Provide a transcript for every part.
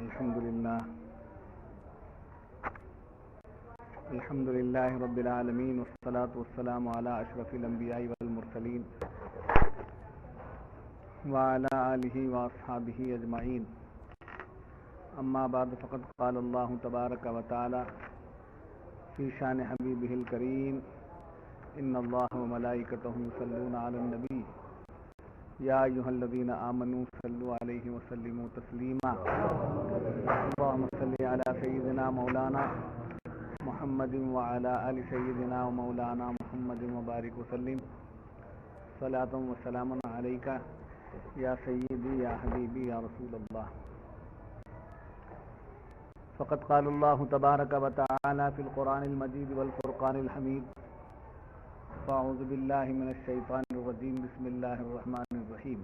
الحمد لله رب العالمين والصلاة والسلام على أشرف الأنبياء والمرسلين وعلى آله وأصحابه أجمعين أما بعد فقد قال الله تبارك وتعالى في شأن حبيبه الكريم إن الله وملائكته يصلون على النبي يا أيها الذين آمنوا صلوا عليه وسلموا تسليما اللهم صل على سيدنا مولانا محمد وعلى آل سيدنا ومولانا محمد وبارك وسلم صلاة وسلام عليك يا سيدي يا حبيبي يا رسول الله فقد قال الله تبارك وتعالى في القرآن المجيد والفرقان الحميد فأعوذ بالله من الشيطان الرجيم بسم الله الرحمن الرحيم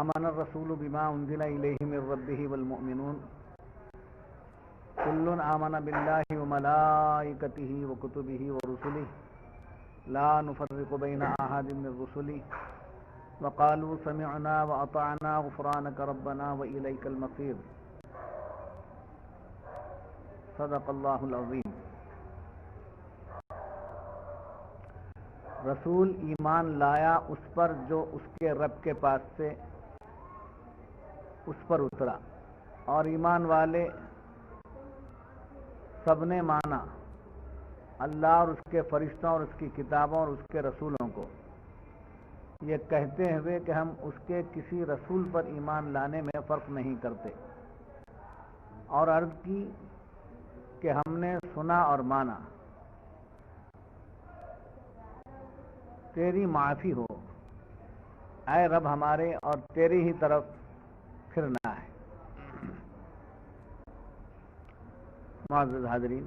آمن الرسول بما أنزل إليه من ربه والمؤمنون كل آمن بالله وملائكته وكتبه ورسله لا نفرق بين أحد من رسله وقالوا سمعنا وأطعنا غفرانك ربنا وإليك المصير صدق اللہ العظیم. رسول ایمان لایا اس پر جو اس کے رب کے پاس سے اس پر اترا، اور ایمان والے سب نے مانا اللہ اور اس کے فرشتوں اور اس کی کتابوں اور اس کے رسولوں کو، یہ کہتے ہوئے کہ ہم اس کے کسی رسول پر ایمان لانے میں فرق نہیں کرتے، اور عرض کی کہ ہم نے سنا اور مانا، تیری معافی ہو اے رب ہمارے، اور تیری ہی طرف پھرنا ہے. معزز حاضرین،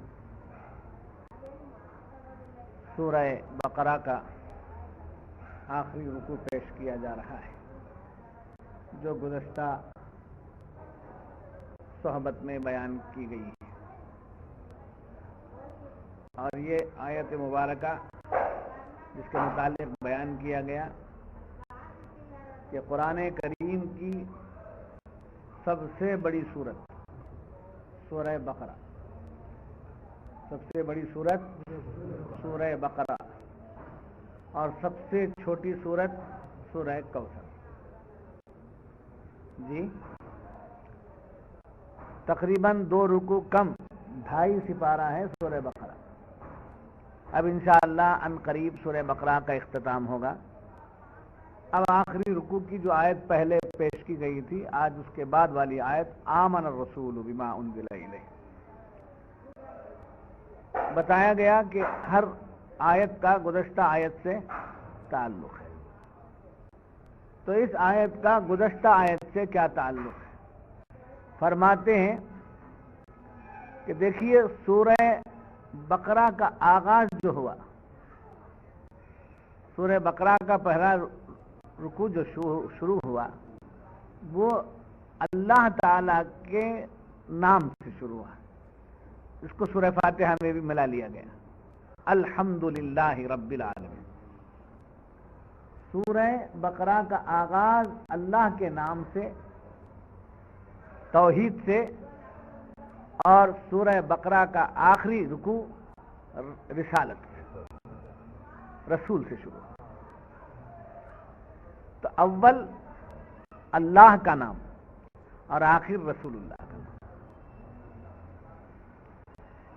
سورہ بقرہ کا آخری رکوع پیش کیا جا رہا ہے جو گزشتہ صحبت میں بیان کی گئی ہے، اور یہ آیت مبارکہ جس کے متعلق بیان کیا گیا کہ قرآن کریم کی سب سے بڑی سورت سورہ بقرہ، سب سے بڑی سورت سورہ بقرہ، اور سب سے چھوٹی سورت سورہ کوثر. جی تقریباً 2 رکوع کم 2.5 سپارہ ہے سورہ بقرہ. اب انشاءاللہ ان قریب سورہ بقرہ کا اختتام ہوگا. اب آخری رکوع کی جو آیت پہلے پیش کی گئی تھی، آج اس کے بعد والی آیت آمن الرسول بما انزل الیہ، بتایا گیا کہ ہر آیت کا گزشتہ آیت سے تعلق ہے. تو اس آیت کا گزشتہ آیت سے کیا تعلق ہے؟ فرماتے ہیں کہ دیکھیے سورہ بقرہ کا آغاز جو ہوا، سورہ بقرہ کا پہلا رکوع جو شروع ہوا وہ اللہ تعالی کے نام سے شروع ہوا. اس کو سورہ فاتحہ میں بھی ملا لیا گیا، الحمدللہ رب العالمین. سورہ بقرہ کا آغاز اللہ کے نام سے، توحید سے، اور سورہ بقرہ کا آخری رکوع رسالت سے، رسول سے شروع. تو اول اللہ کا نام اور آخر رسول اللہ کا نام.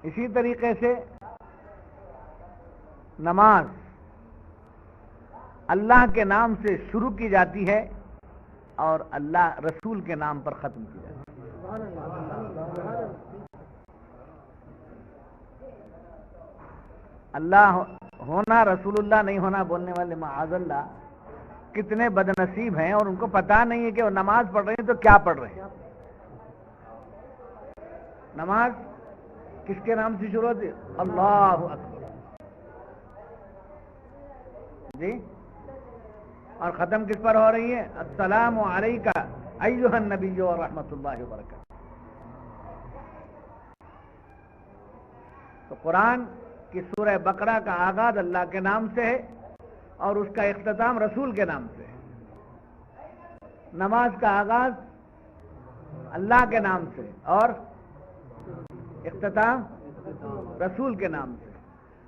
اسی طریقے سے نماز اللہ کے نام سے شروع کی جاتی ہے اور اللہ رسول کے نام پر ختم کی جاتی ہے. اللہ ہونا رسول اللہ نہیں ہونا بولنے والے معاذ اللہ کتنے بد نصیب ہیں، اور ان کو پتا نہیں ہے کہ وہ نماز پڑھ رہے ہیں تو کیا پڑھ رہے ہیں. نماز کس کے نام سے شروع ہوتی ہے؟ اللہ اکبر. جی اور ختم کس پر ہو رہی ہے؟ السلام علیکہ ایھا النبی و رحمۃ اللہ وبرکاتہ. تو قرآن کہ سورہ بقرہ کا آغاز اللہ کے نام سے ہے اور اس کا اختتام رسول کے نام سے ہے. نماز کا آغاز اللہ کے نام سے اور اختتام رسول کے نام سے.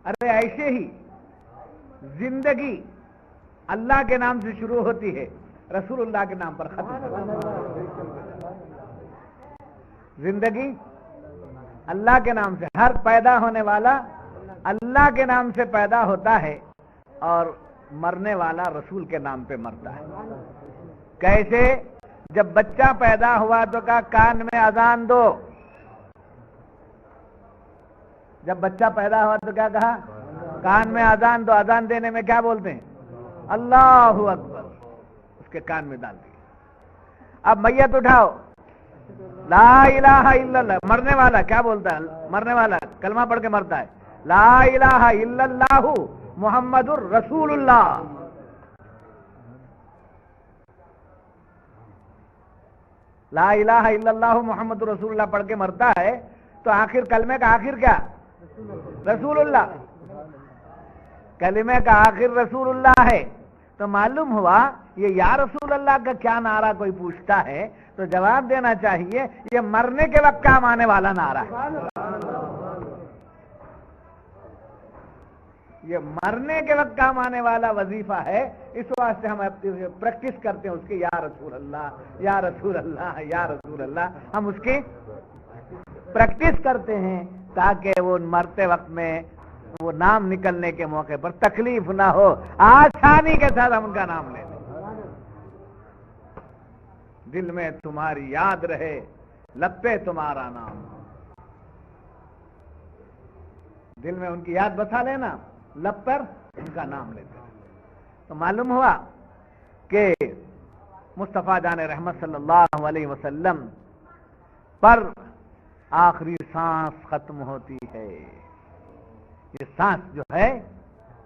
ارے ایسے ہی زندگی اللہ کے نام سے شروع ہوتی ہے، رسول اللہ کے نام پر ختم ہوتی ہے. زندگی اللہ کے نام سے، ہر پیدا ہونے والا اللہ کے نام سے پیدا ہوتا ہے اور مرنے والا رسول کے نام پہ مرتا ہے. کیسے؟ جب بچہ پیدا ہوا تو کہا کان میں اذان دو. جب بچہ پیدا ہوا تو کیا کہا؟ کان میں اذان دو. اذان دینے میں کیا بولتے ہیں؟ اللہ اکبر. اس کے کان میں ڈال دی. اب میت اٹھاؤ، لا الہ الا اللہ. مرنے والا کیا بولتا ہے؟ مرنے والا کلمہ پڑھ کے مرتا ہے، لا الہ الا اللہ محمد الرسول اللہ. لا الہ الا اللہ محمد رسول اللہ پڑھ کے مرتا ہے تو آخر کلمے کا آخر کیا؟ رسول اللہ. کلمے کا آخر رسول اللہ ہے. تو معلوم ہوا یہ یا رسول اللہ کا کیا نعرہ کوئی پوچھتا ہے تو جواب دینا چاہیے یہ مرنے کے وقت کام آنے والا نعرہ ہے. یہ مرنے کے وقت کام آنے والا وظیفہ ہے. اس واسطے ہم پریکٹس کرتے ہیں اس کی، یا رسول اللہ یا رسول اللہ یا رسول اللہ. ہم اس کی پریکٹس کرتے ہیں تاکہ وہ مرتے وقت میں وہ نام نکلنے کے موقع پر تکلیف نہ ہو، آسانی کے ساتھ ہم ان کا نام لیں. دل میں تمہاری یاد رہے، لب پہ تمہارا نام. دل میں ان کی یاد بسا لینا، لب پر ان کا نام لیتے. تو معلوم ہوا کہ مصطفیٰ جان رحمت صلی اللہ علیہ وسلم پر آخری سانس ختم ہوتی ہے. یہ سانس جو ہے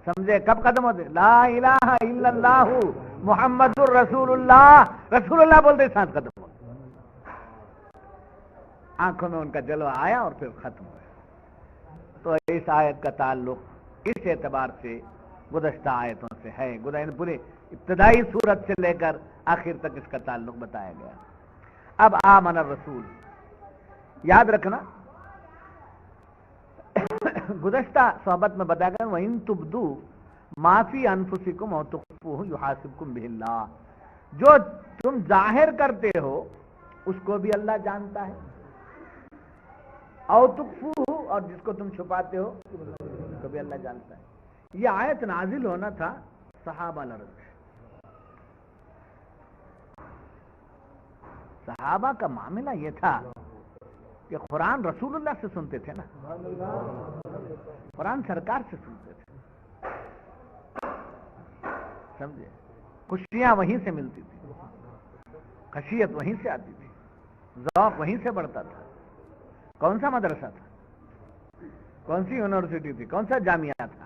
سمجھے کب ختم ہوتی؟ لا الہ الا اللہ محمد الرسول اللہ. رسول اللہ بولتے سانس ختم ہوتی. آنکھوں میں ان کا جلوہ آیا اور پھر ختم ہوا. تو اس آیت کا تعلق اس اعتبار سے گزشتہ آیتوں سے ہے. پورے ابتدائی صورت سے لے کر آخر تک اس کا تعلق بتایا گیا. اب آمن الرسول، یاد رکھنا گزشتہ صحبت میں بتایا گیا وَإِن تُبْدُوا مَا فِي أَنفُسِكُمْ أَوْ تُخْفُوهُ يُحَاسِبْكُم بِهِ اللَّهُ. جو تم ظاہر کرتے ہو اس کو بھی اللہ جانتا ہے، او تخفوہ، اور جس کو تم چھپاتے ہو اس کو بھی اللہ جانتا ہے. یہ آیت نازل ہونا تھا صحابہ لڑ. صحابہ کا معاملہ یہ تھا کہ قرآن رسول اللہ سے سنتے تھے نا، قرآن سرکار سے سنتے تھے. سمجھے؟ خوشیاں وہیں سے ملتی تھی، خشیت وہیں سے آتی تھی، ذوق وہیں سے بڑھتا تھا. کون سا مدرسہ تھا؟ کون سی یونیورسٹی تھی؟ کون سا جامعہ تھا؟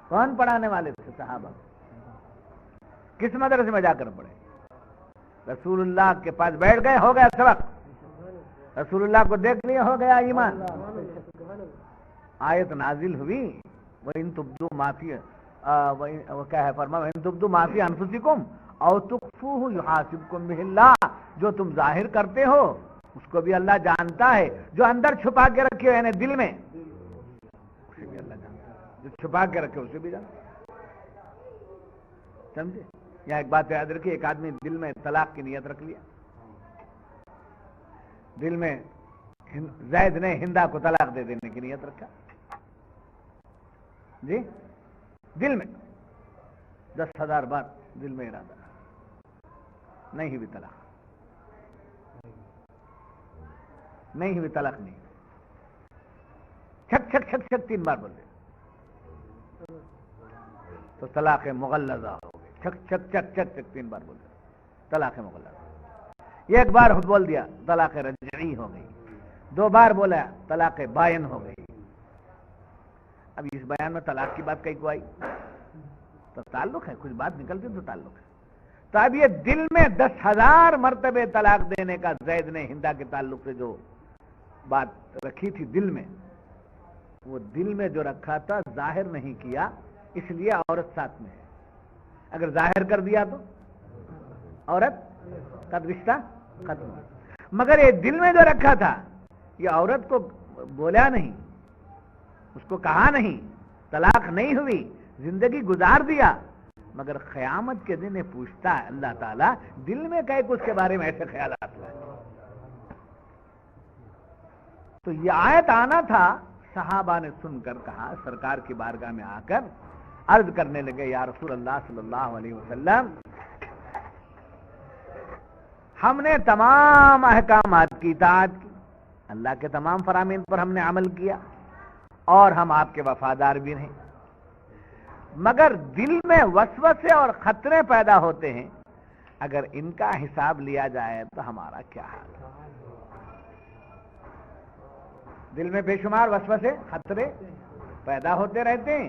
کون پڑھانے والے تھے؟ صحابہ. کس مدرسے میں جا کر پڑھے؟ رسول اللہ کے پاس بیٹھ گئے، ہو گیا سبق. رسول اللہ کو دیکھ لیا، ہو گیا ایمان. آیت نازل ہوئی وَإِن تُبْدُوا مَا فِي وہ کیا ہے فرما وَإِن تُبْدُوا مَا فِي أَنفُسِكُمْ أَوْ تُخْفُوهُ يُحَاسِبْكُم بِهِ اللَّهُ. جو تم ظاہر کرتے ہو اس کو بھی اللہ جانتا ہے، جو اندر چھپا کے رکھے ہو یعنی دل میں اسے بھی اللہ جانتا ہے، جو چھپا کے رکھے اسے بھی جانتا ہے. سمجھے؟ یہاں ایک بات یاد رکھیے، ایک آدمی دل میں طلاق کی نیت رکھ لیا، دل میں زید نے ہندا کو طلاق دے دینے کی نیت رکھا جی، دل میں 10,000 بار دل میں ارادہ، نہیں ہوئی طلاق، نہیں ہوئی طلاق، نہیں، چھک چھک چھک چھک 3 بار بول دے تو طلاق مغلظہ ہو گئی. چھک چھک چھک چھک چھک 3 بار بول دے طلاق مغلظہ. ایک بار بول دیا طلاق رجعی ہو گئی، 2 بار بولا طلاق بائن ہو گئی. اب اس بیان میں طلاق کی بات کہیں کو آئی تو تعلق ہے، کچھ بات نکلتی تو تعلق ہے. تو اب یہ دل میں 10,000 مرتبے طلاق دینے کا زید نے ہندا کے تعلق سے جو بات رکھی تھی دل میں، وہ دل میں جو رکھا تھا ظاہر نہیں کیا، اس لیے عورت ساتھ میں ہے. اگر ظاہر کر دیا تو عورت کا رشتہ ختم. مگر یہ دل میں جو رکھا تھا، یہ عورت کو بولا نہیں، اس کو کہا نہیں، طلاق نہیں ہوئی، زندگی گزار دیا. مگر قیامت کے دن یہ پوچھتا ہے اللہ تعالیٰ، دل میں کہے کہ اس کے بارے میں ایسے خیالات ہوئے. تو یہ آیت آنا تھا. صحابہ نے سن کر کہا، سرکار کی بارگاہ میں آ کر عرض کرنے لگے، یا رسول اللہ صلی اللہ علیہ وسلم، ہم نے تمام احکامات کی اطاعت کی، اللہ کے تمام فرامین پر ہم نے عمل کیا، اور ہم آپ کے وفادار بھی ہیں، مگر دل میں وسوسے اور خطرے پیدا ہوتے ہیں. اگر ان کا حساب لیا جائے تو ہمارا کیا حال ہے؟ دل میں بے شمار وسوسے خطرے پیدا ہوتے رہتے ہیں.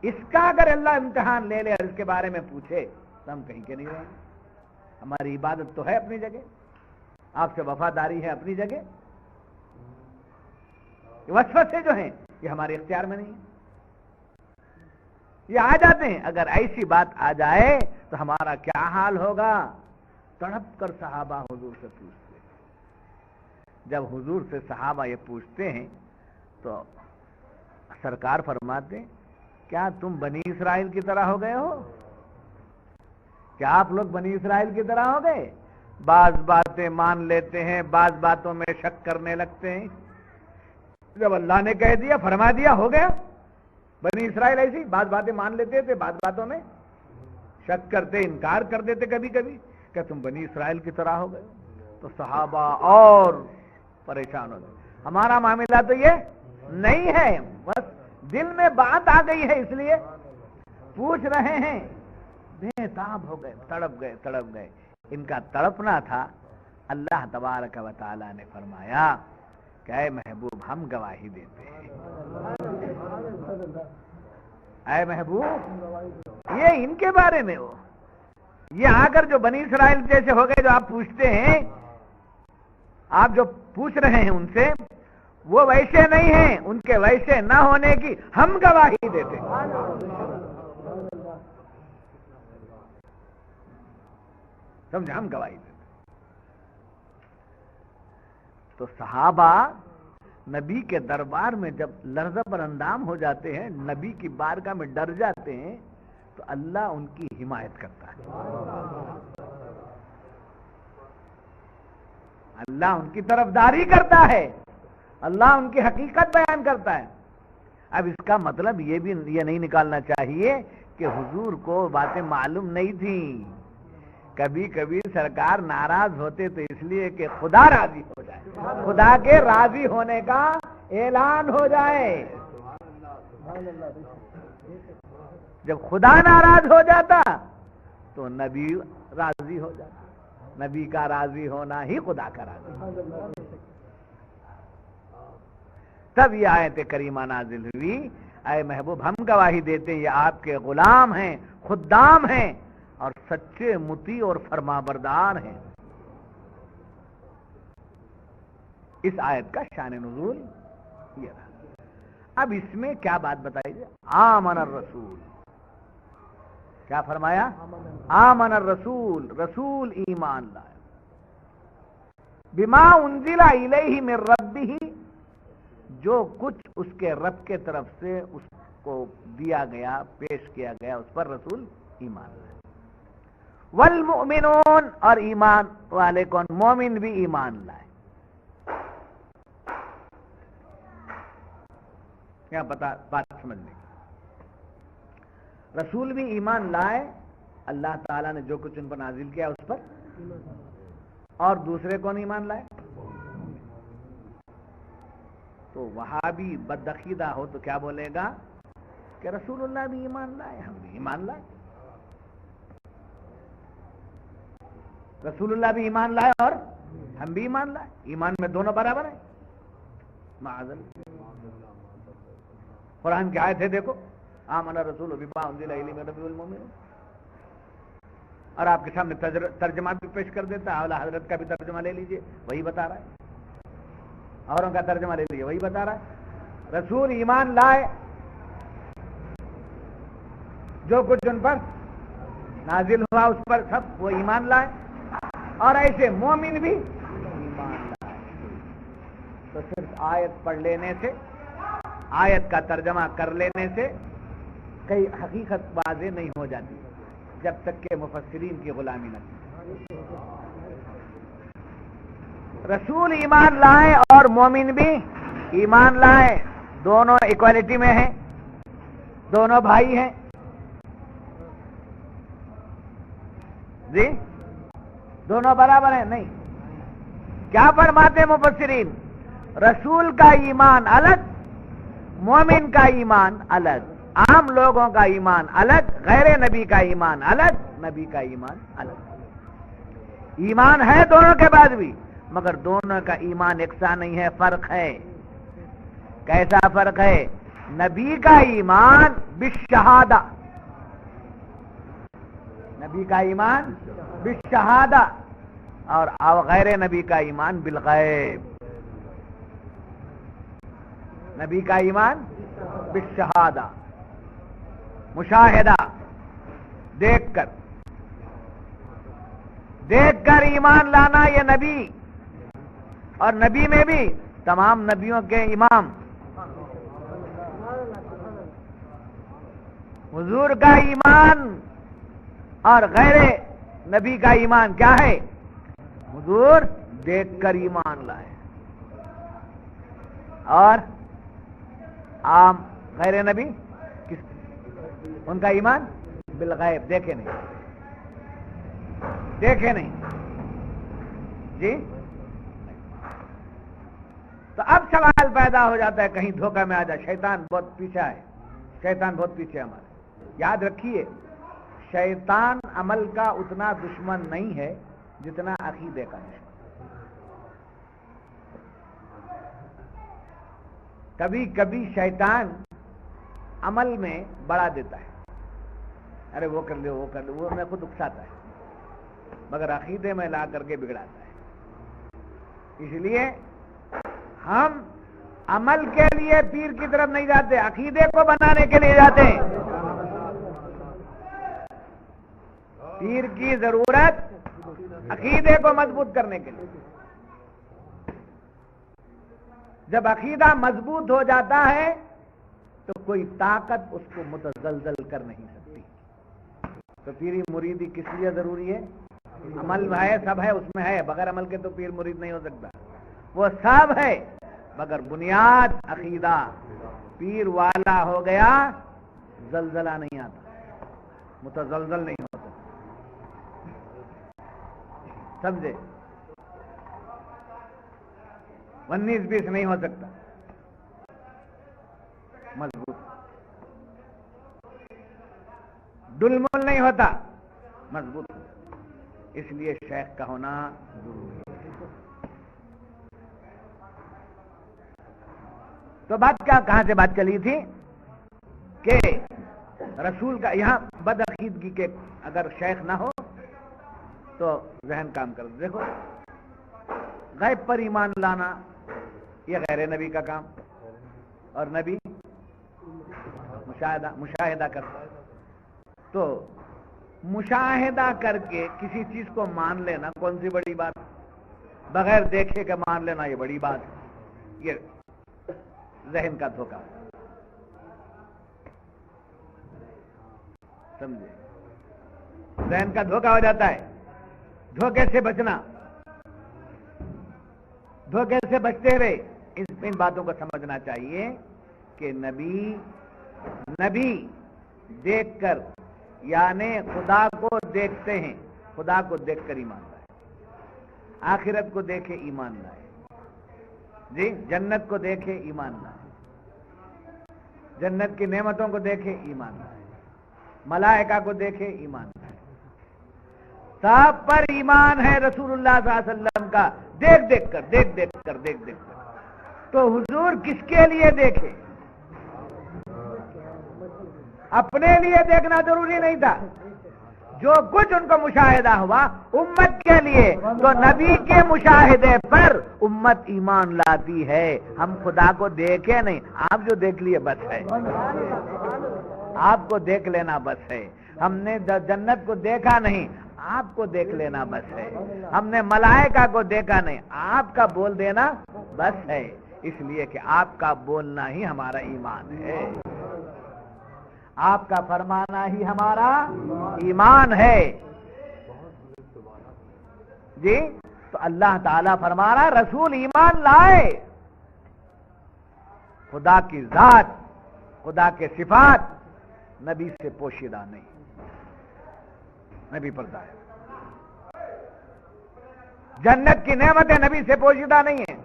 اس کا اگر اللہ امتحان لے لے اور اس کے بارے میں پوچھے تو ہم کہیں کے نہیں رہیں گے. ہماری عبادت تو ہے اپنی جگہ، آپ سے وفاداری ہے اپنی جگہ، وسوسے جو ہیں یہ ہمارے اختیار میں نہیں ہیں، یہ آ جاتے ہیں. اگر ایسی بات آ جائے تو ہمارا کیا حال ہوگا؟ تڑپ کر صحابہ حضور سے پوچھتے. جب حضور سے صحابہ یہ پوچھتے ہیں تو سرکار فرماتے ہیں، کیا تم بنی اسرائیل کی طرح ہو گئے ہو؟ کیا آپ لوگ بنی اسرائیل کی طرح ہو گئے؟ بعض باتیں مان لیتے ہیں، بعض باتوں میں شک کرنے لگتے ہیں. جب اللہ نے کہہ دیا، فرما دیا، ہو گیا. بنی اسرائیل ایسی بعض باتیں مان لیتے تھے، بعض باتوں میں شک کرتے، انکار کر دیتے کبھی کبھی. کہ تم بنی اسرائیل کی طرح ہو گئے. تو صحابہ اور پریشان ہو گئے. ہمارا معاملہ تو یہ نہیں ہے، بس دل میں بات آ گئی ہے اس لیے پوچھ رہے ہیں. بے تاب ہو گئے، تڑپ گئے. ان کا تڑپنا تھا. اللہ تبارک و تعالی نے فرمایا کہ اے محبوب، ہم گواہی دیتے ہیں. اے محبوب، یہ ان کے بارے میں ہو، یہ آ کر جو بنی اسرائیل جیسے ہو گئے جو آپ پوچھتے ہیں، آپ جو پوچھ رہے ہیں ان سے، وہ ویسے نہیں ہیں. ان کے ویسے نہ ہونے کی ہم گواہی دیتے ہیں. سمجھے؟ ہم گواہی دیتے. تو صحابہ نبی کے دربار میں جب لرزہ پر اندام ہو جاتے ہیں، نبی کی بارگاہ میں ڈر جاتے ہیں، تو اللہ ان کی حمایت کرتا ہے. اللہ ان کی طرفداری کرتا ہے، اللہ ان کی حقیقت بیان کرتا ہے. اب اس کا مطلب یہ بھی یہ نہیں نکالنا چاہیے کہ حضور کو باتیں معلوم نہیں تھیں. کبھی کبھی سرکار ناراض ہوتے تو اس لیے کہ خدا راضی ہو جائے، خدا کے راضی ہونے کا اعلان ہو جائے. جب خدا ناراض ہو جاتا تو نبی راضی ہو جاتا. نبی کا راضی ہونا ہی خدا کا راضی. تب یہ آیت کریمہ نازل ہوئی، اے محبوب، ہم گواہی دیتے ہیں یہ آپ کے غلام ہیں، خدام ہیں، اور سچے مطیع اور فرما بردار ہیں. اس آیت کا شان نزول یہ رہا. اب اس میں کیا بات بتائی جائے؟ آمن الرسول. کیا فرمایا؟ آمن الرسول، رسول ایمان لائے. بما انزل الیہ من ربہ، جو کچھ اس کے رب کے طرف سے اس کو دیا گیا، پیش کیا گیا، اس پر رسول ایمان لائے. والمؤمنون، اور ایمان والے کون؟ مومن بھی ایمان لائے. کیا بات سمجھنے کی؟ رسول بھی ایمان لائے، اللہ تعالیٰ نے جو کچھ ان پر نازل کیا اس پر، اور دوسرے کون ایمان لائے؟ تو وہاں بھی بدعقیدہ ہو تو کیا بولے گا کہ رسول اللہ بھی ایمان لائے، ہم بھی ایمان لائے. رسول اللہ بھی ایمان لائے اور ہم بھی ایمان لائے. ایمان میں دونوں برابر ہیں؟ معاذ اللہ. قرآن کی آیت ہے، دیکھو، آمن الرسول بما انزل الیہ من ربہ والمؤمنون. اور آپ کے سامنے ترجمہ بھی پیش کر دیتا ہے. اعلیٰ حضرت کا بھی ترجمہ لے لیجئے، وہی بتا رہا ہے. اوروں کا ترجمہ لے لیجئے، وہی بتا رہا ہے. رسول ایمان لائے، جو کچھ ان پر نازل ہوا اس پر سب وہ ایمان لائے، اور ایسے مومن بھی ایمان لائے۔ تو صرف آیت پڑھ لینے سے، آیت کا ترجمہ کر لینے سے کئی حقیقت واضح نہیں ہو جاتی جب تک کہ مفسرین کی غلامی نہ کی۔ رسول ایمان لائے اور مومن بھی ایمان لائے، دونوں ایکوالٹی میں ہیں، دونوں بھائی ہیں جی، دونوں برابر ہیں؟ نہیں۔ کیا فرماتے مفسرین؟ رسول کا ایمان الگ، مومن کا ایمان الگ، عام لوگوں کا ایمان الگ، غیر نبی کا ایمان الگ، نبی کا ایمان الگ۔ ایمان ہے دونوں کے بعد بھی، مگر دونوں کا ایمان یکساں نہیں ہے، فرق ہے۔ کیسا فرق ہے؟ نبی کا ایمان بالشہادہ، نبی کا ایمان بالشہادہ، اور غیر نبی کا ایمان بالغیب۔ نبی کا ایمان بالشہادہ، مشاہدہ، دیکھ کر ایمان لانا، یہ نبی، اور نبی میں بھی تمام نبیوں کے امام حضور کا ایمان، اور غیر نبی کا ایمان کیا ہے؟ حضور دیکھ کر ایمان لائے، اور عام غیر نبی ان کا ایمان بالغیب، دیکھے نہیں جی۔ تو اب سوال پیدا ہو جاتا ہے، کہیں دھوکہ میں آ جائے، شیطان بہت پیچھے ہے، شیطان بہت پیچھے ہمارے۔ یاد رکھیے، شیطان عمل کا اتنا دشمن نہیں ہے جتنا عقیدے کا دشمن۔ کبھی کبھی شیطان عمل میں بڑھا دیتا ہے، ارے وہ کر لو، وہ کر لو، وہ میں خود اکساتا ہے، مگر عقیدے میں لا کر کے بگڑاتا ہے۔ اس لیے ہم عمل کے لیے پیر کی طرف نہیں جاتے، عقیدے کو بنانے کے لیے جاتے ہیں۔ پیر کی ضرورت عقیدے کو مضبوط کرنے کے لیے۔ جب عقیدہ مضبوط ہو جاتا ہے تو کوئی طاقت اس کو متزلزل کر نہیں سکتی۔ تو پیری مریدی کس لیے ضروری ہے؟ عمل ہے، سب ہے، اس میں ہے، بغیر عمل کے تو پیر مرید نہیں ہو سکتا۔ وہ سب ہے مگر بنیاد عقیدہ۔ پیر والا ہو گیا زلزلہ نہیں آتا، متزلزل نہیں ہوتا، سمجھے؟ 19-20 نہیں ہو سکتا، مضبوط، ڈلمل نہیں ہوتا، مضبوط۔ اس لیے شیخ کا ہونا ضروری ہے۔ تو بات کیا، کہاں سے بات چلی تھی کہ رسول کا، یہاں بدعقیدگی کے اگر شیخ نہ ہو تو ذہن کام کر، دیکھو غیب پر ایمان لانا یہ غیر نبی کا کام، اور نبی مشاہدہ کرتا ہے۔ تو مشاہدہ کر کے کسی چیز کو مان لینا کون سی بڑی بات؟ بغیر دیکھے کہ مان لینا یہ بڑی بات ہے۔ یہ ذہن کا دھوکہ، سمجھے؟ ذہن کا دھوکہ ہو جاتا ہے۔ دھوکے سے بچنا، دھوکے سے بچتے رہے۔ ان باتوں کو سمجھنا چاہیے کہ نبی دیکھ کر، یعنی خدا کو دیکھتے ہیں، خدا کو دیکھ کر ایمان لائے، آخرت کو دیکھے ایمان لائے جی، جنت کو دیکھے ایمان لائے، جنت کی نعمتوں کو دیکھے ایمان لائے، ملائکہ کو دیکھے ایمان لائے، سب پر ایمان ہے رسول اللہ صلی اللہ علیہ وسلم کا، دیکھ کر۔ تو حضور کس کے لیے دیکھے؟ اپنے لیے دیکھنا ضروری نہیں تھا، جو کچھ ان کو مشاہدہ ہوا امت کے لیے، تو نبی کے مشاہدے پر امت ایمان لاتی ہے۔ ہم خدا کو دیکھے نہیں، آپ جو دیکھ لیے بس ہے، آپ کو دیکھ لینا بس ہے۔ ہم نے جنت کو دیکھا نہیں، آپ کو دیکھ لینا بس ہے۔ ہم نے ملائکہ کو دیکھا نہیں، آپ کا بول دینا بس ہے، اس لیے کہ آپ کا بولنا ہی ہمارا ایمان ہے، آپ کا فرمانا ہی ہمارا ایمان ہے۔ جی تو اللہ تعالیٰ فرما رہا رسول ایمان لائے، خدا کی ذات، خدا کے صفات نبی سے پوشیدہ نہیں، نبی پر ظاہر، جنت کی نعمتیں نبی سے پوشیدہ نہیں ہیں،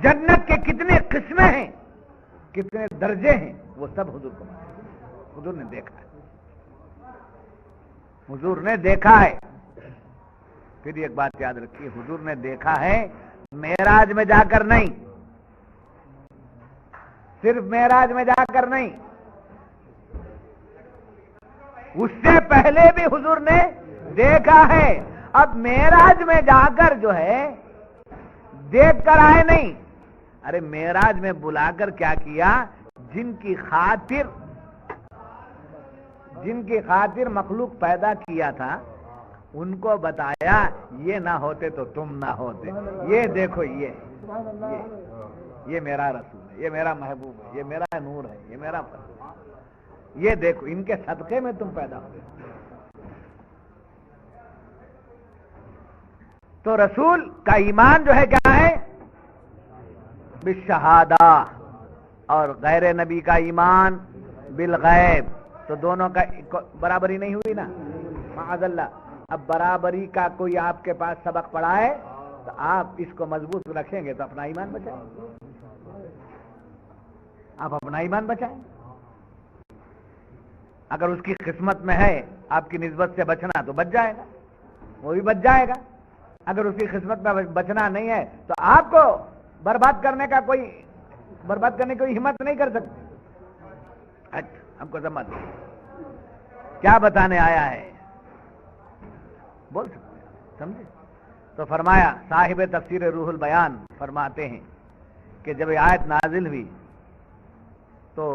جنت کے کتنے قسمیں ہیں، کتنے درجے ہیں، وہ سب حضور کو معلوم، حضور نے دیکھا ہے، حضور نے دیکھا ہے۔ پھر ایک بات یاد رکھیے، حضور نے دیکھا ہے معراج میں جا کر نہیں، صرف معراج میں جا کر نہیں، اس سے پہلے بھی حضور نے دیکھا ہے۔ اب معراج میں جا کر جو ہے دیکھ کر آئے نہیں، ارے معراج میں بلا کر کیا کیا، جن کی خاطر مخلوق پیدا کیا تھا ان کو بتایا، یہ نہ ہوتے تو تم نہ ہوتے، یہ دیکھو، یہ میرا رسول ہے، یہ میرا محبوب ہے، یہ میرا نور ہے، یہ میرا فرمان، یہ دیکھو، ان کے صدقے میں تم پیدا ہوئے۔ تو رسول کا ایمان جو ہے کیا ہے، بالشہادہ، اور غیر نبی کا ایمان بالغیب، تو دونوں کا برابری نہیں ہوئی نا، معاذ اللہ۔ اب برابری کا کوئی آپ کے پاس سبق پڑھائے تو آپ اس کو مضبوط رکھیں گے تو اپنا ایمان بچائیں، آپ اپنا ایمان بچائیں۔ اگر اس کی قسمت میں ہے آپ کی نسبت سے بچنا تو بچ جائے گا، وہ بھی بچ جائے گا۔ اگر اس کی قسمت میں بچنا نہیں ہے تو آپ کو برباد کرنے کی کوئی ہمت نہیں کر سکتے۔ ہم کو سمجھ کیا بتانے آیا ہے، بول سکتے ہیں، سمجھے؟ تو فرمایا صاحب تفسیر روح البیان فرماتے ہیں کہ جب یہ آیت نازل ہوئی تو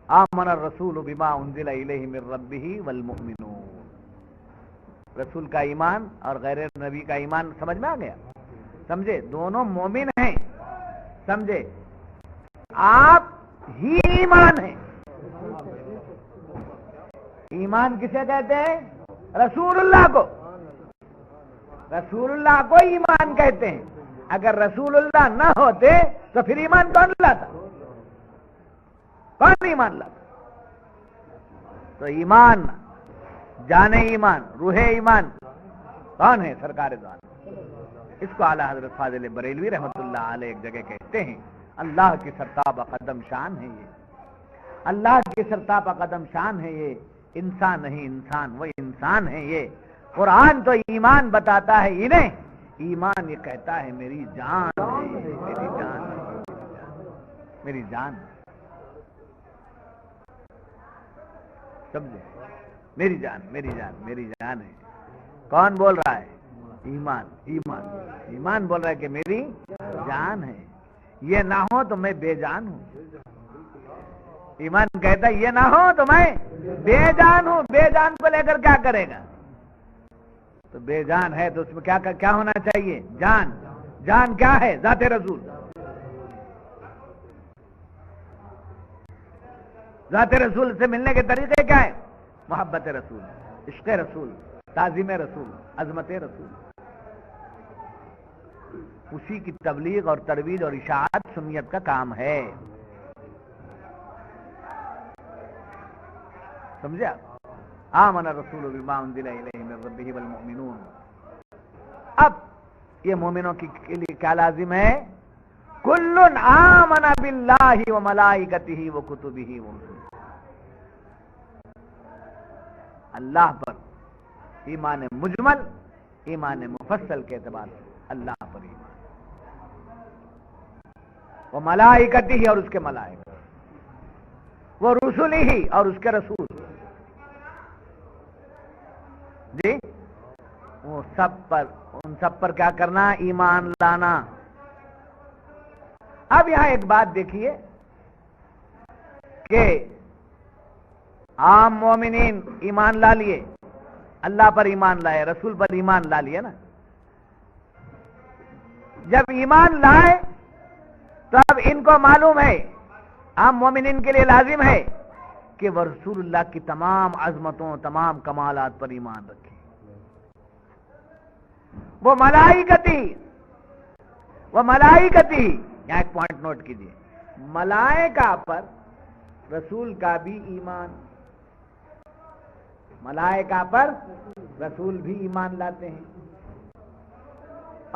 آمن الرسول بما انزل الیہ من ربہ والمؤمنون، رسول کا ایمان اور غیر نبی کا ایمان سمجھ میں آ گیا، سمجھے؟ دونوں مومن ہیں، سمجھے؟ آپ ہی ایمان ہیں۔ ایمان کسے کہتے ہیں؟ رسول اللہ کو، رسول اللہ کو ایمان کہتے ہیں۔ اگر رسول اللہ نہ ہوتے تو پھر ایمان کون لاتا؟ کون ایمان لاتا؟ تو ایمان، جان ایمان، روح ایمان کون ہے؟ سرکار دو عالم۔ اس کو اعلیٰ حضرت فاضل بریلوی رحمۃ اللہ علیہ ایک جگہ کہتے ہیں، اللہ کی سرتابہ قدم شان ہے یہ، اللہ کی سرتابہ قدم شان ہے یہ، انسان نہیں انسان، وہ انسان ہے یہ۔ قرآن تو ایمان بتاتا ہے انہیں، ایمان یہ کہتا ہے میری جان ہے، میری جان ہے، میری جان ہے، سمجھے؟ میری جان، میری جان، میری جان ہے۔ کون بول رہا ہے؟ ایمان، ایمان، ایمان بول رہا ہے کہ میری جان ہے، یہ نہ ہو تو میں بے جان ہوں۔ ایمان کہتا ہے یہ نہ ہو تو میں بے جان ہوں، بے جان کو لے کر کیا کرے گا؟ تو بے جان ہے تو اس میں کیا ہونا چاہیے؟ جان۔ جان کیا ہے؟ ذات رسول۔ ذات رسول سے ملنے کے طریقے کیا ہے؟ محبت رسول، عشق رسول، تعظیم رسول، عظمت رسول۔ اسی کی تبلیغ اور ترویج اور اشاعت سنیت کا کام ہے، سمجھے آپ؟ آمن الرسول بما انزل الیہ من ربہ والمؤمنون۔ اب یہ مومنوں کے لیے کیا لازم ہے؟ کل آمن باللہ وملائکتہ وکتبہ ورسلہ، اللہ پر ایمان مجمل، ایمان مفصل کے اعتبار سے اللہ پر ایمان، وہ ملائکتہ اور اس کے ملائکہ، وہ رسولہ اور اس کے رسول، ان سب پر کیا کرنا؟ ایمان لانا۔ اب یہاں ایک بات دیکھیے کہ عام مومنین ایمان لا لیے، اللہ پر ایمان لائے، رسول پر ایمان لا لیے نا۔ جب ایمان لائے تو اب ان کو معلوم ہے، عام مومنین کے لیے لازم ہے کہ وہ رسول اللہ کی تمام عظمتوں، تمام کمالات پر ایمان رکھیں۔ وہ ملائکتی یہاں ایک پوائنٹ نوٹ کیجئے، ملائکہ پر رسول کا بھی ایمان، ملائکہ پر رسول بھی ایمان لاتے ہیں،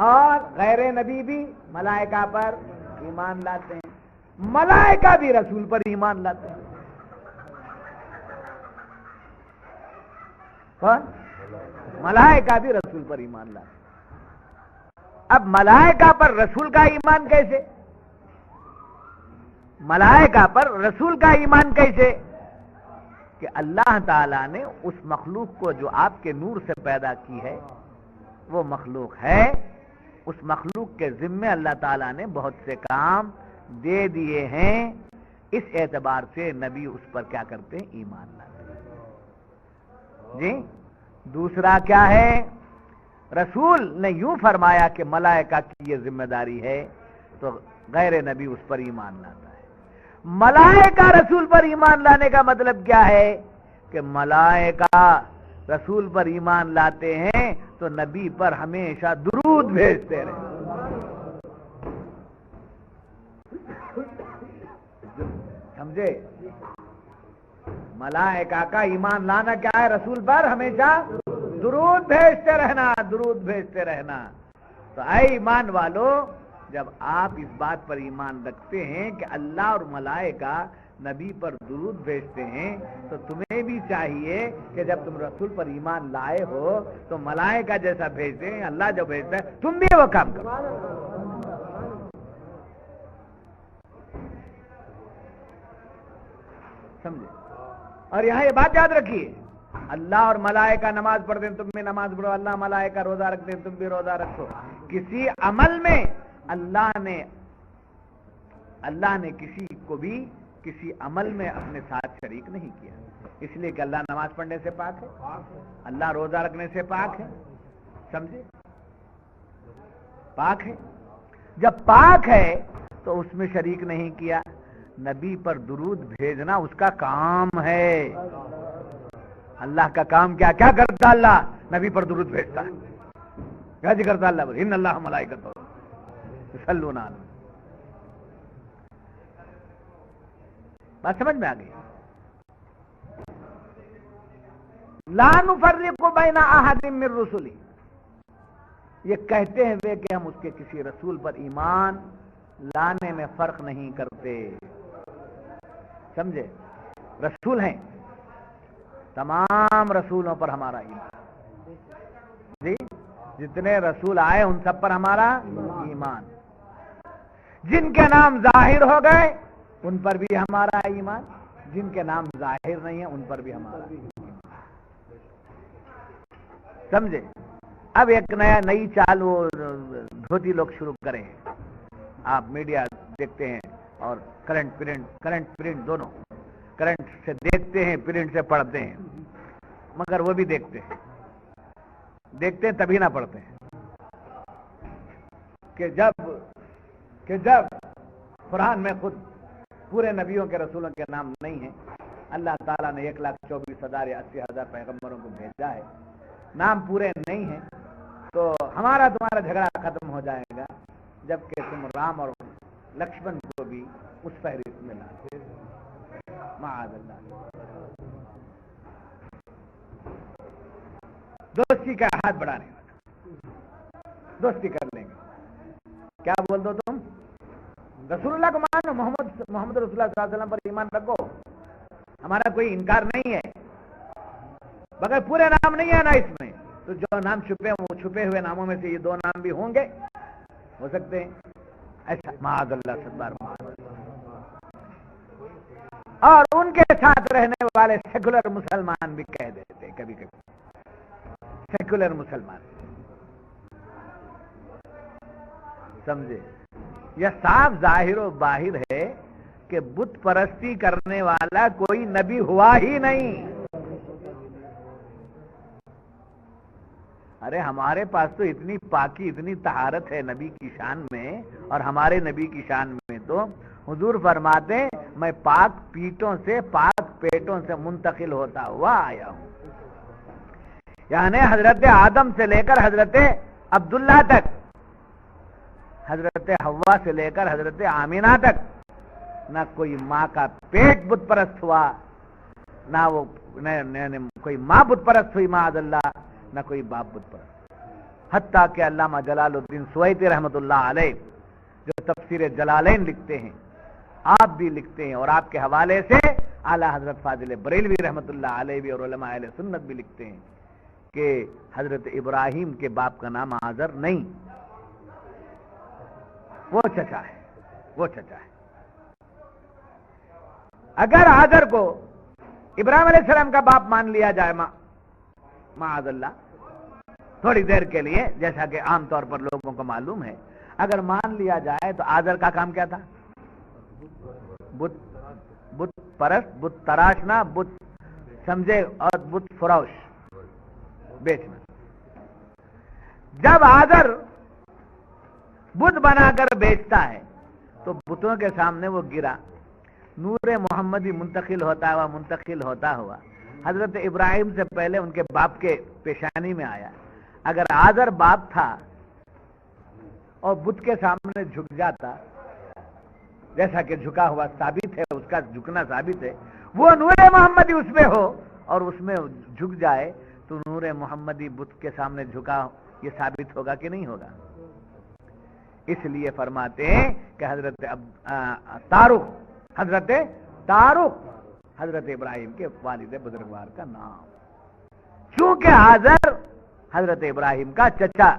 اور غیر نبی بھی ملائکہ پر ایمان لاتے ہیں، ملائکہ بھی رسول پر ایمان لاتے ہیں۔ کون؟ ملائکہ بھی رسول پر ایمان لاتے ہیں۔ اب ملائکہ پر رسول کا ایمان کیسے؟ ملائکہ پر رسول کا ایمان کیسے؟ کہ اللہ تعالیٰ نے اس مخلوق کو جو آپ کے نور سے پیدا کی ہے، وہ مخلوق ہے، اس مخلوق کے ذمے اللہ تعالیٰ نے بہت سے کام دے دیے ہیں، اس اعتبار سے نبی اس پر کیا کرتے ہیں؟ ایمان لاتے ہیں۔ جی دوسرا کیا ہے؟ رسول نے یوں فرمایا کہ ملائکہ کی یہ ذمہ داری ہے، تو غیر نبی اس پر ایمان لاتا ہے۔ ملائکہ رسول پر ایمان لانے کا مطلب کیا ہے؟ کہ ملائکہ رسول پر ایمان لاتے ہیں تو نبی پر ہمیشہ درود بھیجتے رہے۔ سمجھے؟ ملائکہ کا ایمان لانا کیا ہے؟ رسول پر ہمیشہ درود بھیجتے رہنا، درود بھیجتے رہنا۔ تو اے ایمان والو، جب آپ اس بات پر ایمان رکھتے ہیں کہ اللہ اور ملائکہ نبی پر درود بھیجتے ہیں، تو تمہیں بھی چاہیے کہ جب تم رسول پر ایمان لائے ہو تو ملائکہ جیسا بھیجتے ہیں، اللہ جو بھیجتا ہے، تم بھی وہ کام کرو۔ سمجھے؟ اور یہاں یہ بات یاد رکھیے، اللہ اور ملائکہ نماز پڑھتے ہیں، تم بھی نماز پڑھو، اللہ ملائکہ روزہ رکھتے ہیں، تم بھی روزہ رکھو۔ کسی عمل میں اللہ نے کسی کو بھی کسی عمل میں اپنے ساتھ شریک نہیں کیا، اس لیے کہ اللہ نماز پڑھنے سے پاک ہے، اللہ روزہ رکھنے سے پاک ہے۔ سمجھے؟ پاک ہے۔ جب پاک ہے تو اس میں شریک نہیں کیا۔ نبی پر درود بھیجنا اس کا کام ہے۔ اللہ کا کام کیا کرتا؟ اللہ نبی پر درود بھیجتا ہے۔ کیا جی کرتا اللہ؟ ان اللہ ملائکتہ یصلون علی۔ بات سمجھ میں آ گئی؟ لا نفرق بین احد من رسلی، یہ کہتے ہوئے کہ ہم اس کے کسی رسول پر ایمان لانے میں فرق نہیں کرتے۔ سمجھے؟ رسول ہیں، تمام رسولوں پر ہمارا ایمان، جی جتنے رسول آئے ان سب پر ہمارا ایمان۔ جن کے نام ظاہر ہو گئے ان پر بھی ہمارا ایمان، جن کے نام ظاہر نہیں ہیں ان پر بھی ہمارا ایمان۔ سمجھے؟ اب ایک نئی چال وہ دھوتی لوگ شروع کریں، آپ میڈیا دیکھتے ہیں اور کرنٹ پرنٹ دونوں، کرنٹ سے دیکھتے ہیں، پرنٹ سے پڑھتے ہیں، مگر وہ بھی دیکھتے ہیں تبھی نہ پڑھتے ہیں کہ جب قرآن میں خود پورے نبیوں کے رسولوں کے نام نہیں ہیں، اللہ تعالیٰ نے 1,24,000 یا 80,000 پیغمبروں کو بھیجا ہے، نام پورے نہیں ہیں، تو ہمارا تمہارا جھگڑا ختم ہو جائے گا جبکہ تم رام اور لکشمن کو بھی اس فہرست میں لاتے۔ معاذ اللہ، دوستی کا ہاتھ بڑھانے والا، دوستی کر لیں گے، کیا بول دو تم؟ رسول اللہ کو مانو، محمد رسول اللہ صلی اللہ علیہ وسلم پر ایمان رکھو، ہمارا کوئی انکار نہیں ہے، مگر پورے نام نہیں ہے نا اس میں، تو جو نام چھپے ہوئے ناموں میں سے یہ 2 نام بھی ہوں گے، ہو سکتے ہیں ایسا، معاذ اللہ، ستبار معاذ اللہ۔ اور ان کے ساتھ رہنے والے سیکولر مسلمان بھی کہہ دیتے کبھی کبھی، سیکولر مسلمان سمجھے؟ یہ صاف ظاہر و باہر ہے کہ بت پرستی کرنے والا کوئی نبی ہوا ہی نہیں. ارے ہمارے پاس تو اتنی پاکی اتنی طہارت ہے نبی کی شان میں، اور ہمارے نبی کی شان میں تو حضور فرماتے ہیں میں پاک پیٹوں سے پاک پیٹوں سے منتقل ہوتا ہوا آیا ہوں. یعنی حضرت آدم سے لے کر حضرت عبداللہ تک، حضرت حوا سے لے کر حضرت آمینہ تک نہ کوئی ماں کا پیٹ بت پرست ہوا، نہ وہ کوئی ماں بت پرست ہوئی معاذ اللہ، نہ کوئی باپ بت پرست. حتیٰ کہ علامہ جلال الدین سویتی رحمۃ اللہ علیہ جو تفسیر جلالین لکھتے ہیں، آپ بھی لکھتے ہیں، اور آپ کے حوالے سے اعلی حضرت فاضل بریلوی رحمۃ اللہ علیہ بھی اور علماء اہل سنت بھی لکھتے ہیں کہ حضرت ابراہیم کے باپ کا نام آزر نہیں، وہ چچا ہے، وہ چچا ہے. اگر آزر کو ابراہیم علیہ السلام کا باپ مان لیا جائے معاذ اللہ تھوڑی دیر کے لیے، جیسا کہ عام طور پر لوگوں کو معلوم ہے، اگر مان لیا جائے تو آزر کا کام کیا تھا؟ بت پرست، بت تراشنا، بت سمجھے، اور بت فروش بیچنا. جب آزر بت بنا کر بیچتا ہے تو بتوں کے سامنے وہ گرا، نور محمدی منتقل ہوتا ہوا حضرت ابراہیم سے پہلے ان کے باپ کے پیشانی میں آیا. اگر آزر باپ تھا اور بت کے سامنے جھک جاتا، جیسا کہ جھکا ہوا ثابت ہے، اس کا جھکنا ثابت ہے، وہ نور محمدی اس میں ہو اور اس میں جھک جائے تو نور محمدی بت کے سامنے جھکا، یہ ثابت ہوگا کہ نہیں ہوگا؟ اس لیے فرماتے ہیں کہ حضرت تارق حضرت ابراہیم کے والد بزرگوار کا نام، چونکہ آزر حضرت ابراہیم کا چچا،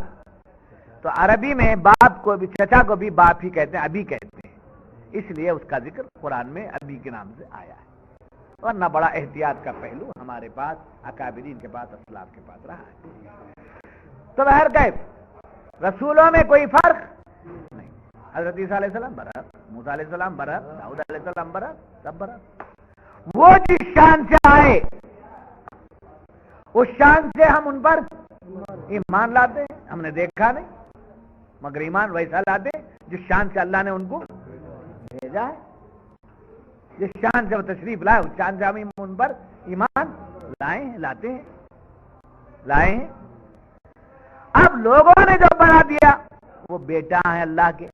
تو عربی میں باپ کو بھی، چچا کو بھی باپ ہی کہتے ہیں، ابی کہتے ہیں، اس لیے اس کا ذکر قرآن میں ابی کے نام سے آیا ہے. ورنہ بڑا احتیاط کا پہلو ہمارے پاس، اکابرین کے پاس، اسلاف کے پاس رہا ہے. تو بہر کیف رسولوں میں کوئی فرق نہیں. حضرت عیسیٰ علیہ السلام برحق، موسیٰ علیہ السلام برحق، داؤد علیہ السلام برحق، سب برحق. وہ جس شان سے آئے اس شان سے ہم ان پر ایمان لاتے ہیں. ہم نے دیکھا نہیں مگر ایمان ویسا لاتے جس شان سے اللہ نے ان کو بھیجا ہے. جس شان سے وہ تشریف لائے اس شان سے ہم ان پر ایمان لاتے ہیں. اب لوگوں نے جو بنا دیا وہ بیٹا ہے اللہ کے،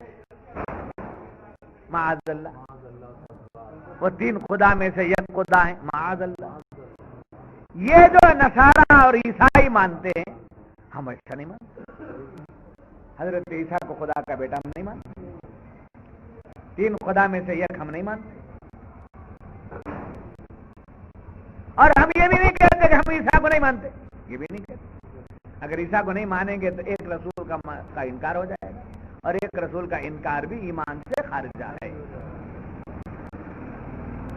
معاذ اللہ، وہ تین خدا میں سے یک خدا ہے، معاذ اللہ. یہ جو نصارہ اور عیسائی مانتے ہیں، ہم ایسا نہیں مانتے. حضرت عیسیٰ کو خدا کا بیٹا ہم نہیں مانتے، تین خدا میں سے یک ہم نہیں مانتے، اور ہم یہ بھی نہیں کہتے کہ ہم عیسیٰ کو نہیں مانتے، یہ بھی نہیں کہتے. اگر عیسیٰ کو نہیں مانیں گے تو ایک رسول کا انکار ہو جائے گا، اور ایک رسول کا انکار بھی ایمان سے خارج ہے.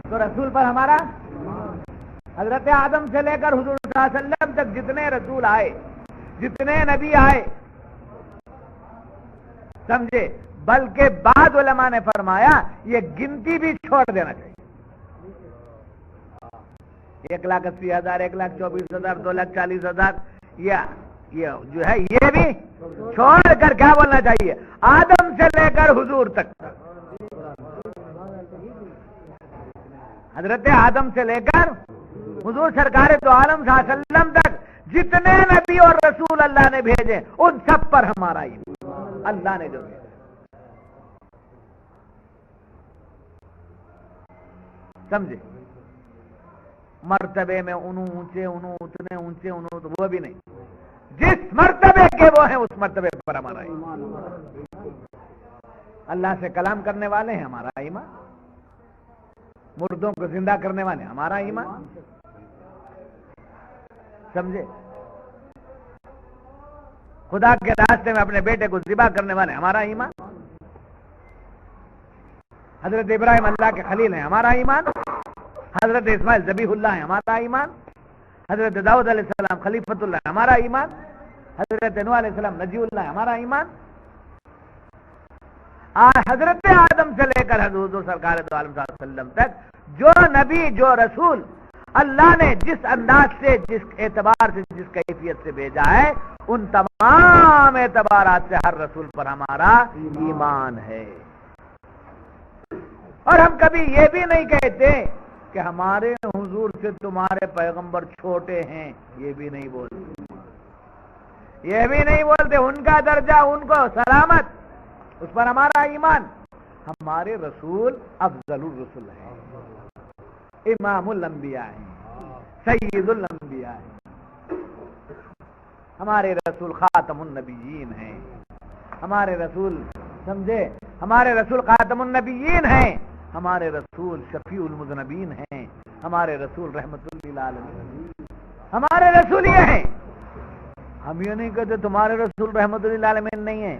تو رسول پر ہمارا، حضرت آدم سے لے کر حضور صلی اللہ علیہ وسلم تک جتنے رسول آئے، جتنے نبی آئے، سمجھے، بلکہ بعض علماء نے فرمایا یہ گنتی بھی چھوڑ دینا چاہیے. 1,80,000، 1,24,000، 2,40,000، یہ جو ہے یہ بھی چھوڑ کر کیا بولنا چاہیے؟ آدم سے لے کر حضور تک، حضرت آدم سے لے کر حضور سرکار دو عالم صلی اللہ علیہ وسلم تک جتنے نبی اور رسول اللہ نے بھیجے ان سب پر ہمارا ایمان، اللہ نے جو بھیجا. سمجھے؟ مرتبے میں اتنے اونچے وہ بھی نہیں، جس مرتبے کے وہ ہیں اس مرتبے پر ہمارا ایمان. اللہ سے کلام کرنے والے ہیں، ہمارا ایمان. مردوں کو زندہ کرنے والے ہمارا ایمان. سمجھے؟ خدا کے راستے میں اپنے بیٹے کو ذبح کرنے والے ہمارا ایمان. حضرت ابراہیم اللہ کے خلیل ہیں، ہمارا ایمان. حضرت اسماعیل ذبیح اللہ ہے، ہمارا ایمان. حضرت داؤد علیہ السلام خلیفۃ اللہ ہے، ہمارا ایمان. حضرت نوح علیہ السلام نجی اللہ ہے، ہمارا ایمان. حضرت آدم سے لے کر حضور سرکار دو عالم صلی اللہ علیہ وسلم تک جو نبی جو رسول اللہ نے جس انداز سے جس اعتبار سے جس کیفیت سے بھیجا ہے ان تمام اعتبارات سے ہر رسول پر ہمارا ایمان ہے. اور ہم کبھی یہ بھی نہیں کہتے کہ ہمارے حضور سے تمہارے پیغمبر چھوٹے ہیں، یہ بھی نہیں بولتے، یہ بھی نہیں بولتے. ان کا درجہ ان کو سلامت، اس پر ہمارا ایمان. ہمارے رسول افضل الرسل ہیں، امام الانبیاء ہیں، سید الانبیاء ہیں. ہمارے رسول خاتم النبیین ہیں، ہمارے رسول سمجھے، ہمارے رسول خاتم النبیین ہیں، ہمارے رسول شفیع المذنبین ہیں، ہمارے رسول رحمت للعالمین، ہمارے رسول یہ ہیں. ہم یہ نہیں کہتے تمہارے رسول رحمت للعالمین نہیں ہیں،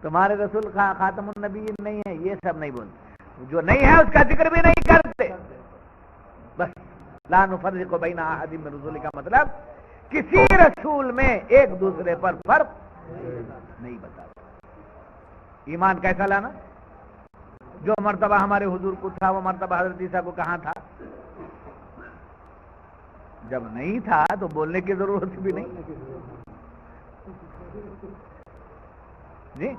تمہارے رسول خاتم النبیین نہیں ہیں، یہ سب نہیں بولتے. جو نہیں ہے اس کا ذکر بھی نہیں کرتے. بس لا نفرق بین احد من رسول کا مطلب کسی رسول میں ایک دوسرے پر فرق نہیں بتاتا. ایمان کیسا لانا؟ جو مرتبہ ہمارے حضور کو تھا وہ مرتبہ حضرت عیسیٰ کو کہاں تھا؟ جب نہیں تھا تو بولنے کی ضرورت بھی نہیں. جی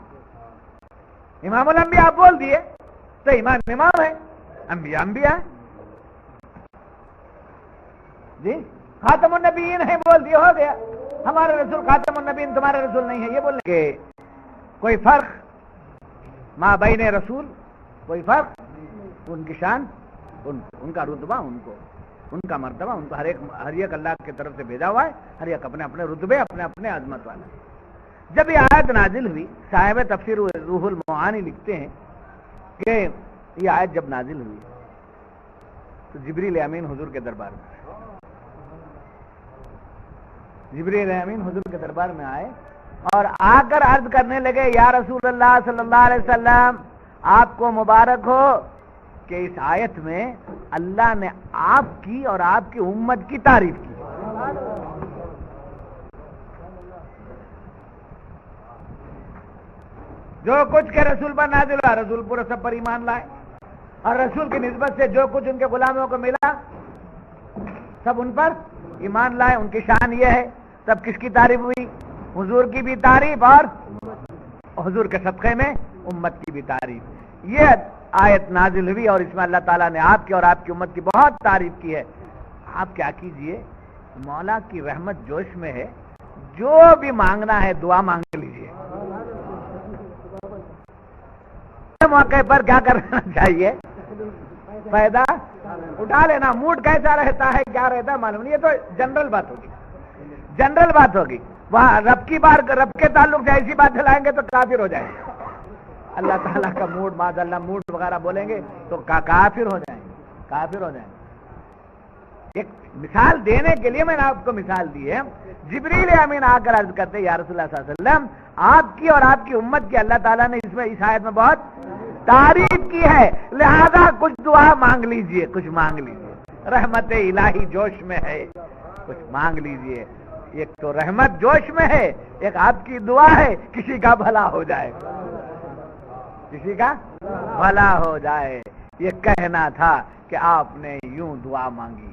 امام الانبیاء بول دیے تو ایمان امام ہے، انبیاء انبیاء ہے. جی خاتم النبیین ہے بول دیے، ہو گیا. ہمارے رسول خاتم النبیین، تمہارے رسول نہیں ہے، یہ بولنے کہ کوئی فرق ما بین رسول، کوئی فرق. ان کی شان، ان کا رتبہ، ان کو ان کا مرتبہ، ان کو ہر ایک اللہ کی طرف سے بھیجا ہوا ہے، ہر ایک اپنے اپنے رتبے، اپنے اپنے عظمت والا. جب یہ آیت نازل ہوئی، صاحب تفسیر روح المعانی لکھتے ہیں کہ یہ آیت جب نازل ہوئی تو جبریل امین حضور کے دربار میں، جبریل امین حضور کے دربار میں آئے اور آ کر عرض کرنے لگے یا رسول اللہ صلی اللہ علیہ وسلم، آپ کو مبارک ہو کہ اس آیت میں اللہ نے آپ کی اور آپ کی امت کی تعریف کی. جو کچھ کے رسول پر نازل ہوا، رسول پورے سب پر ایمان لائے، اور رسول کی نسبت سے جو کچھ ان کے غلاموں کو ملا سب ان پر ایمان لائے. ان کی شان یہ ہے. تب کس کی تعریف ہوئی؟ حضور کی بھی تعریف اور حضور کے صدقے میں امت کی بھی تعریف. یہ آیت نازل ہوئی اور اس میں اللہ تعالیٰ نے آپ کی اور آپ کی امت کی بہت تعریف کی ہے. آپ کیا کیجئے، مولا کی رحمت جوش میں ہے، جو بھی مانگنا ہے دعا مانگ لیجئے. موقع پر کیا کرنا چاہیے؟ فائدہ اٹھا لینا. موڈ کیسا رہتا ہے، کیا رہتا ہے معلوم نہیں. یہ تو جنرل بات ہوگی، جنرل بات ہوگی. وہاں رب کی بار، رب کے تعلق سے ایسی بات لائیں گے تو کافر ہو جائیں گے. اللہ تعالیٰ کا موڈ، معاذ اللہ موڈ وغیرہ بولیں گے تو کافر ہو جائیں گے، کافر ہو جائیں گے. ایک مثال دینے کے لیے میں نے آپ کو مثال دی ہے. جبریل امین آ کر عرض کرتے یا رسول اللہ صلی اللہ علیہ وسلم، آپ کی اور آپ کی امت کی اللہ تعالیٰ نے اس آیت میں بہت تعریف کی ہے، لہذا کچھ دعا مانگ لیجئے، کچھ مانگ لیجئے. رحمت الہی جوش میں ہے، کچھ مانگ لیجئے. ایک تو رحمت جوش میں ہے، ایک آپ کی دعا ہے کسی کا بھلا ہو جائے، کسی کا بھلا ہو جائے. یہ کہنا تھا کہ آپ نے یوں دعا مانگی.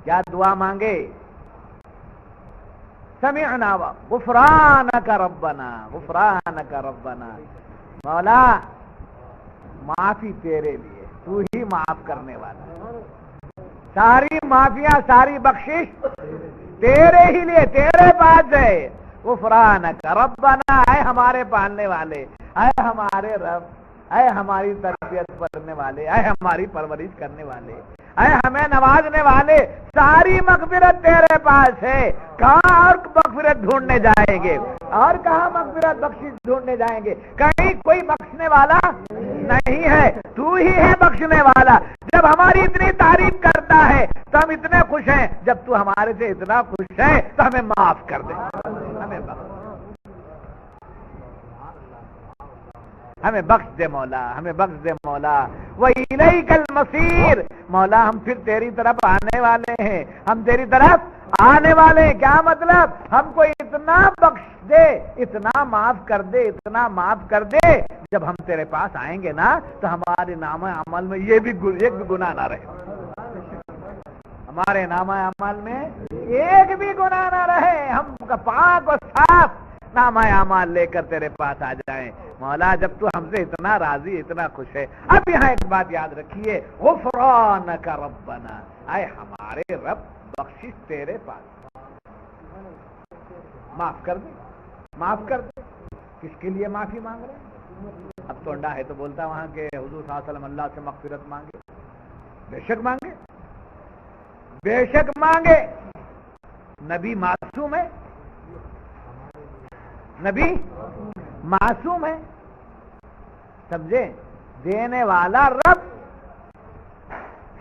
کیا دعا مانگے؟ سمعنا غفرانک ربنا، غفرانک ربنا. مولا معافی تیرے لیے، تو ہی معاف کرنے والا. ساری معافیاں، ساری بخشش تیرے ہی لیے، تیرے پاس ہے. غفرانک ربنا، اے ہمارے پالنے والے، اے ہمارے رب، اے ہماری تربیت کرنے والے، اے ہماری پرورش کرنے والے، اے ہمیں نوازنے والے، ساری مغفرت تیرے پاس ہے. کہاں اور مغفرت ڈھونڈنے جائیں گے، اور کہاں مغفرت بخشش ڈھونڈنے جائیں گے؟ کہیں کوئی بخشنے والا نہیں ہے، تو ہی ہے بخشنے والا. جب ہماری اتنی تعریف کرتا ہے تو ہم اتنے خوش ہیں، جب تو ہمارے سے اتنا خوش ہے تو ہمیں معاف کر دے، ہمیں بخش، ہمیں بخش دے مولا، ہمیں بخش دے مولا. وَإِلَيْكَ الْمَصِيرُ، مولا ہم پھر تیری طرف آنے والے ہیں، ہم تیری طرف آنے والے ہیں، کیا مطلب؟ ہم کو اتنا بخش دے، اتنا معاف کر دے، اتنا معاف کر دے، جب ہم تیرے پاس آئیں گے نا تو ہمارے نامہ عمل میں ایک بھی گناہ نہ رہے، ہمارے نامہ عمل میں ایک بھی گناہ نہ رہے، ہم کا پاک اور صاف نامہ اعمال لے کر تیرے پاس آ جائیں۔ مولا جب تو ہم سے اتنا راضی، اتنا خوش ہے، اب یہاں ایک بات یاد رکھیے، غفرانک ربنا، اے ہمارے رب بخشش تیرے پاس، معاف کر دے، معاف کر دے۔ کس کے لیے معافی مانگ رہے ہیں؟ اب تونڈا ہے تو بولتا وہاں کہ حضور صلی اللہ علیہ وسلم اللہ سے مغفرت مانگے، بے شک مانگے، بے شک مانگے۔ نبی معصوم ہے، نبی معصوم ہے، سمجھے؟ دینے والا رب،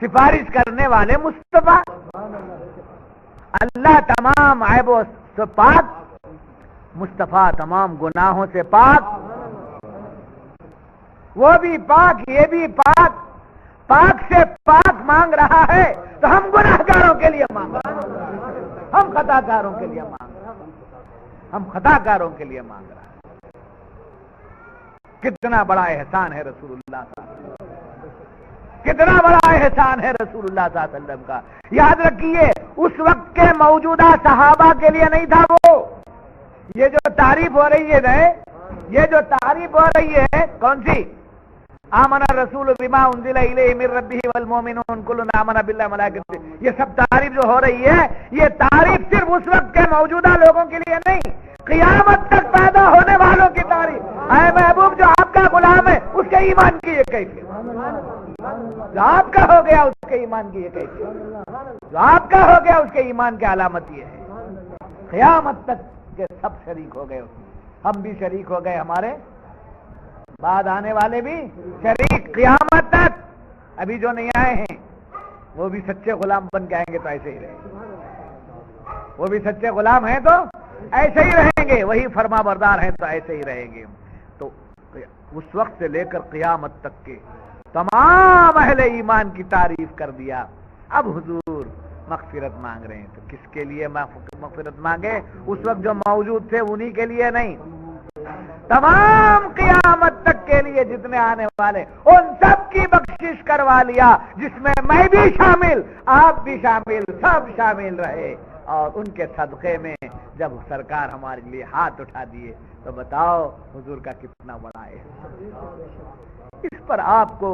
سفارش کرنے والے مصطفیٰ، اللہ تمام عیب سے پاک، مصطفیٰ تمام گناہوں سے پاک، وہ بھی پاک، یہ بھی پاک، پاک سے پاک مانگ رہا ہے تو ہم گناہگاروں کے لیے مانگ رہے ہیں، ہم خطا کاروں کے لیے مانگ رہے ہیں، ہم خطا کاروں کے لیے مانگ رہے ہیں۔ کتنا بڑا احسان ہے رسول اللہ صلی اللہ علیہ وسلم، کتنا بڑا احسان ہے رسول اللہ صلی اللہ علیہ وسلم کا۔ یاد رکھیے اس وقت کے موجودہ صحابہ کے لیے نہیں تھا وہ، یہ جو تعریف ہو رہی ہے، یہ جو تعریف ہو رہی ہے کون سی؟ آمن الرسول بما انزل الیہ من ربہ والمؤمنون کل آمن باللہ وملائکتہ، یہ سب تعریف جو ہو رہی ہے، یہ تعریف صرف اس وقت کے موجودہ لوگوں کے لیے نہیں، قیامت تک پیدا ہونے والوں کی تعریف۔ اے محبوب، جو آپ کا غلام ہے اس کے ایمان کی یہ کیفیت، جو آپ کا ہو گیا اس کے ایمان کی یہ کیفیت، جو آپ کا ہو گیا اس کے ایمان کی علامت یہ ہے، قیامت تک کے سب شریک ہو گئے، ہم بھی شریک ہو گئے، ہمارے بعد آنے والے بھی شریک، قیامت تک۔ ابھی جو نہیں آئے ہیں وہ بھی سچے غلام بن کے آئیں گے تو ایسے ہی رہیں گے، وہ بھی سچے غلام ہیں تو ایسے ہی رہیں گے، وہی فرما بردار ہیں تو ایسے ہی رہیں گے۔ تو اس وقت سے لے کر قیامت تک کے تمام اہل ایمان کی تعریف کر دیا۔ اب حضور مغفرت مانگ رہے ہیں تو کس کے لیے مغفرت مانگے؟ اس وقت جو موجود تھے انہی کے لیے نہیں، تمام قیامت تک کے لیے جتنے آنے والے ان سب کی بخشش کروا لیا، جس میں بھی شامل، آپ بھی شامل، سب شامل رہے۔ اور ان کے صدقے میں جب سرکار ہمارے لیے ہاتھ اٹھا دیے تو بتاؤ حضور کا کتنا بڑا ہے۔ اس پر آپ کو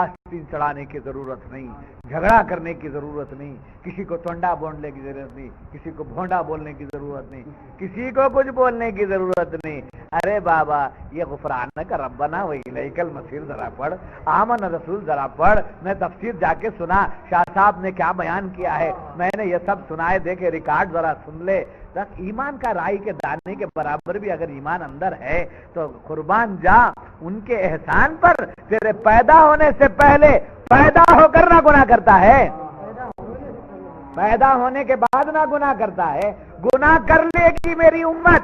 آستین چڑھانے کی ضرورت نہیں، جھگڑا کرنے کی ضرورت نہیں، کسی کو ٹونڈا بولنے کی ضرورت نہیں، کسی کو بھونڈا بولنے کی ضرورت نہیں، کسی کو کچھ بولنے کی ضرورت نہیں۔ ارے بابا یہ غفرانک ربنا والیک المصیر ذرا پڑھ، آمن رسول ذرا پڑھ۔ میں تفسیر جا کے سنا، شاہ صاحب نے کیا بیان کیا ہے، میں نے یہ سب سنائے، دیکھے ریکارڈ ذرا سن لے۔ ایمان کا رائی کے دانے کے برابر بھی اگر ایمان اندر ہے تو قربان جا ان کے احسان پر، تیرے پیدا ہونے سے پہلے پیدا ہو کر نہ گناہ کرتا ہے، پیدا ہونے کے بعد نہ گناہ کرتا ہے۔ گناہ کر لے گی میری امت